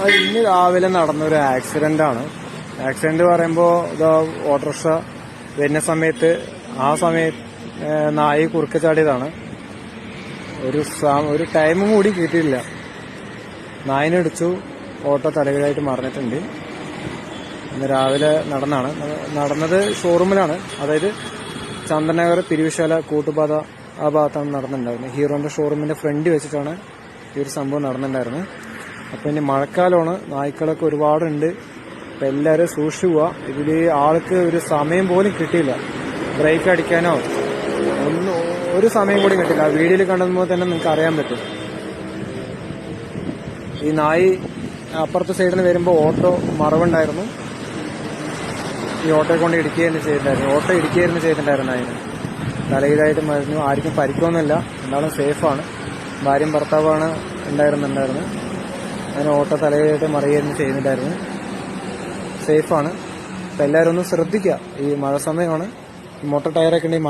ഇന്ന് രാവിലെ നടന്നൊരു ആക്സിഡന്റ് ആണ്. ആക്സിഡന്റ് പറയുമ്പോൾ ഇതാ ഓട്ടോറിക്ഷ വരുന്ന സമയത്ത് നായി കുറുക്ക് ചാടിയതാണ്. ഒരു ടൈമും കൂടി കിട്ടിയില്ല. നായിനിടിച്ചു, ഓട്ടോ തലകീഴായിട്ട് മറിഞ്ഞിട്ടുണ്ട്. ഇന്ന് രാവിലെ നടന്നത് ഷോറൂമിലാണ്. അതായത് ചന്ദനഗർ പിരിവിശാല കൂട്ടുപാത ആ ഭാഗത്താണ് നടന്നിട്ടുണ്ടായിരുന്നത്. ഹീറോന്റെ ഷോറൂമിന്റെ ഫ്രണ്ട് വെച്ചിട്ടാണ് ഈ ഒരു സംഭവം നടന്നിട്ടുണ്ടായിരുന്നത്. അപ്പൊ ഇനി മഴക്കാലമാണ്, നായ്ക്കളൊക്കെ ഒരുപാടുണ്ട്. അപ്പൊ എല്ലാവരും സൂക്ഷിച്ചു പോവാ. ഇതില് ആൾക്ക് ഒരു സമയം പോലും കിട്ടിയില്ല, ബ്രേക്ക് അടിക്കാനോ ഒരു സമയം കൂടി കിട്ടില്ല. ആ വീഡിയോയിൽ കണ്ടതുമ്പോൾ തന്നെ നിങ്ങൾക്ക് അറിയാൻ പറ്റും. ഈ നായി അപ്പുറത്തെ സൈഡിൽ നിന്ന് വരുമ്പോൾ ഓട്ടോ മറവുണ്ടായിരുന്നു. ഈ ഓട്ടോയെ കൊണ്ട് ഇടിക്കുകയായിരുന്നു ചെയ്തിട്ടുണ്ടായിരുന്നു. അതിന് തലയിലായിട്ട് മറിഞ്ഞു. ആർക്കും പരിക്കൊന്നുമില്ല, എന്തായാലും സേഫാണ്. ഭാര്യയും ഭർത്താവാണ് ഉണ്ടായിരുന്നുണ്ടായിരുന്നു. അതിന് ഓട്ടോ തലയിലായിട്ട് മറിയുകയായിരുന്നു ചെയ്യുന്നുണ്ടായിരുന്നു. സേഫാണ്. അപ്പം എല്ലാവരും ഒന്ന് ശ്രദ്ധിക്കുക. ഈ മഴ സമയമാണ്. മോട്ടോർ ടയറൊക്കെ ഉണ്ടെങ്കിൽ